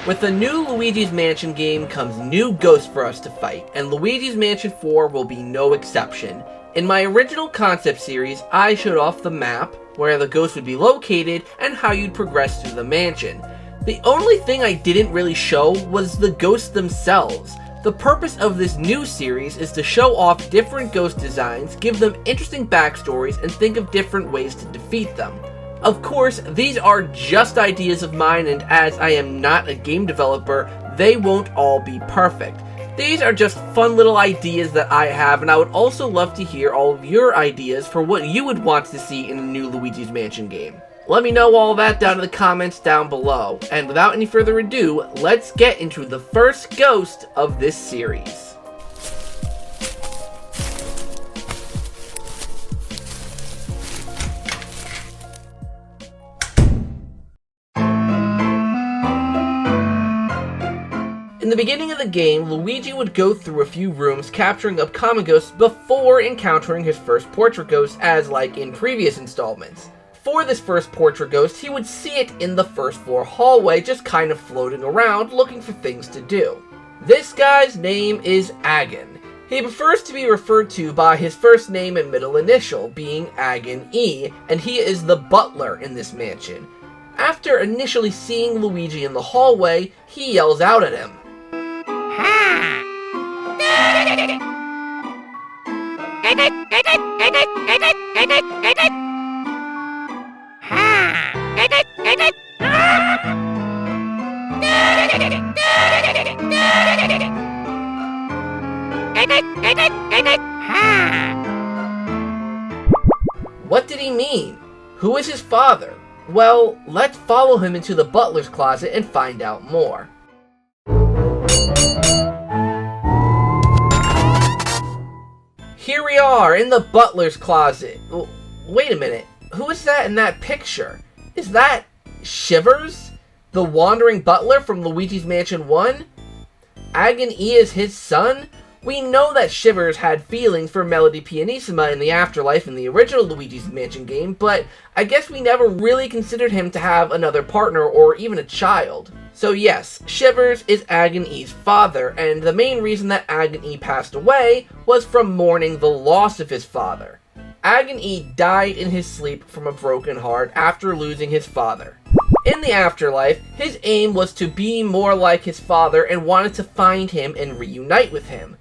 With the new Luigi's Mansion game comes new ghosts for us to fight, and Luigi's Mansion 4 will be no exception. In my original concept series, I showed off the map, where the ghosts would be located, and how you'd progress through the mansion. The only thing I didn't really show was the ghosts themselves. The purpose of this new series is to show off different ghost designs, give them interesting backstories, and think of different ways to defeat them. Of course, these are just ideas of mine, and as I am not a game developer, they won't all be perfect. These are just fun little ideas that I have, and I would also love to hear all of your ideas for what you would want to see in a new Luigi's Mansion game. Let me know all that down in the comments down below. And without any further ado, let's get into the first ghost of this series. In the beginning of the game, Luigi would go through a few rooms capturing upcoming ghosts before encountering his first portrait ghost, as like in previous installments. For this first portrait ghost, he would see it in the first floor hallway, just kind of floating around looking for things to do. This guy's name is Agon. He prefers to be referred to by his first name and middle initial, being Agon E, and he is the butler in this mansion. After initially seeing Luigi in the hallway, he yells out at him. What did he mean? Who is his father? Well, let's follow him into the butler's closet and find out more. Here we are in the butler's closet. Wait a minute, who is that in that picture? Is that Shivers? The wandering butler from Luigi's Mansion 1? Agon E is his son? We know that Shivers had feelings for Melody Pianissima in the afterlife in the original Luigi's Mansion game, but I guess we never really considered him to have another partner or even a child. So yes, Shivers is Agon E's father, and the main reason that Agon E passed away was from mourning the loss of his father. Agon E died in his sleep from a broken heart after losing his father. In the afterlife, his aim was to be more like his father and wanted to find him and reunite with him.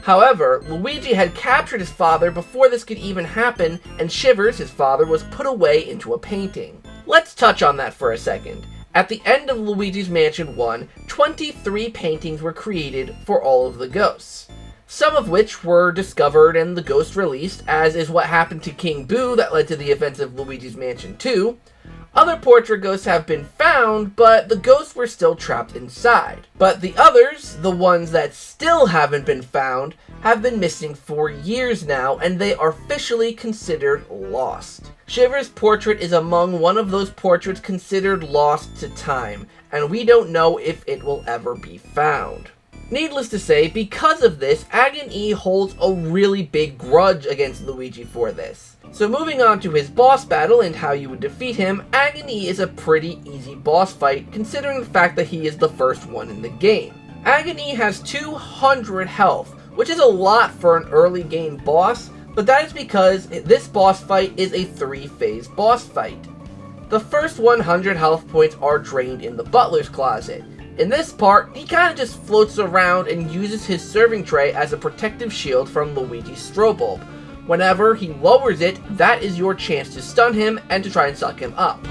However, Luigi had captured his father before this could even happen, and Shivers, his father, was put away into a painting. Let's touch on that for a second. At the end of Luigi's Mansion 1, 23 paintings were created for all of the ghosts. Some of which were discovered and the ghost released, as is what happened to King Boo that led to the events of Luigi's Mansion 2. Other portrait ghosts have been found, but the ghosts were still trapped inside. But the others, the ones that still haven't been found, have been missing for years now, and they are officially considered lost. Shivers' portrait is among one of those portraits considered lost to time, and we don't know if it will ever be found. Needless to say, because of this, Agon E holds a really big grudge against Luigi for this. So moving on to his boss battle and how you would defeat him, Agon E is a pretty easy boss fight considering the fact that he is the first one in the game. Agon E has 200 health, which is a lot for an early game boss, but that is because this boss fight is a 3-phase boss fight. The first 100 health points are drained in the butler's closet. In this part, he kind of just floats around and uses his serving tray as a protective shield from Luigi's Strobulb. Whenever he lowers it, that is your chance to stun him and to try and suck him up.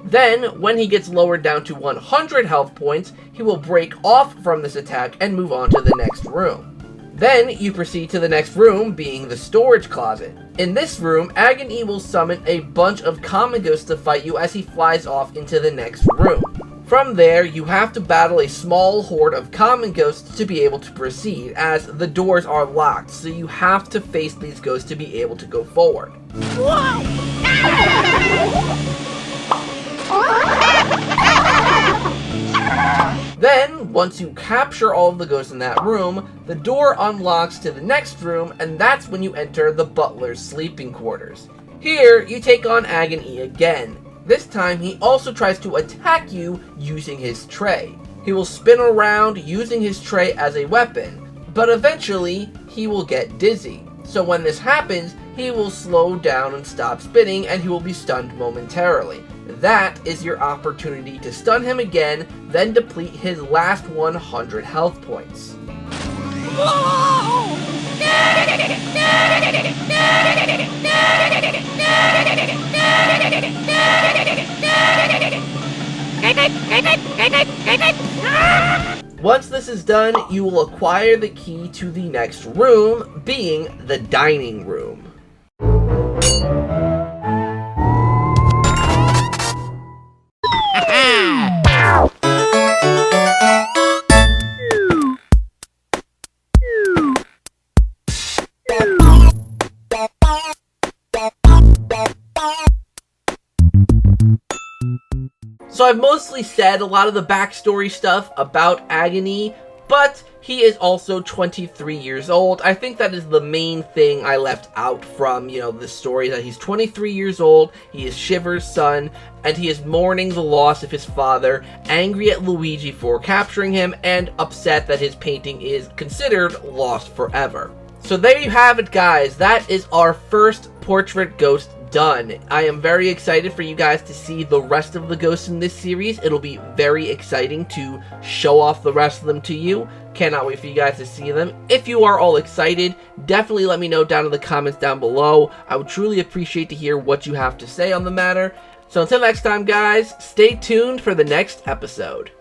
Then, when he gets lowered down to 100 health points, he will break off from this attack and move on to the next room. Then, you proceed to the next room, being the storage closet. In this room, Agon E will summon a bunch of common ghosts to fight you as he flies off into the next room. From there, you have to battle a small horde of common ghosts to be able to proceed, as the doors are locked, so you have to face these ghosts to be able to go forward. Whoa! Then, once you capture all of the ghosts in that room, the door unlocks to the next room, and that's when you enter the butler's sleeping quarters. Here, you take on Agon again. This time, he also tries to attack you using his tray. He will spin around using his tray as a weapon, but eventually, he will get dizzy. So when this happens, he will slow down and stop spinning, and he will be stunned momentarily. That is your opportunity to stun him again, then deplete his last 100 health points. Once this is done, you will acquire the key to the next room, being the dining room. So I've mostly said a lot of the backstory stuff about Agony, but he is also 23 years old. I think that is the main thing I left out from, the story, that he's 23 years old, he is Shiver's son, and he is mourning the loss of his father, angry at Luigi for capturing him, and upset that his painting is considered lost forever. So there you have it, guys. That is our first portrait ghost done. I am very excited for you guys to see the rest of the ghosts in this series. It'll be very exciting to show off the rest of them to you. Cannot wait for you guys to see them. If you are all excited, definitely let me know down in the comments down below. I would truly appreciate to hear what you have to say on the matter. So until next time, guys, stay tuned for the next episode.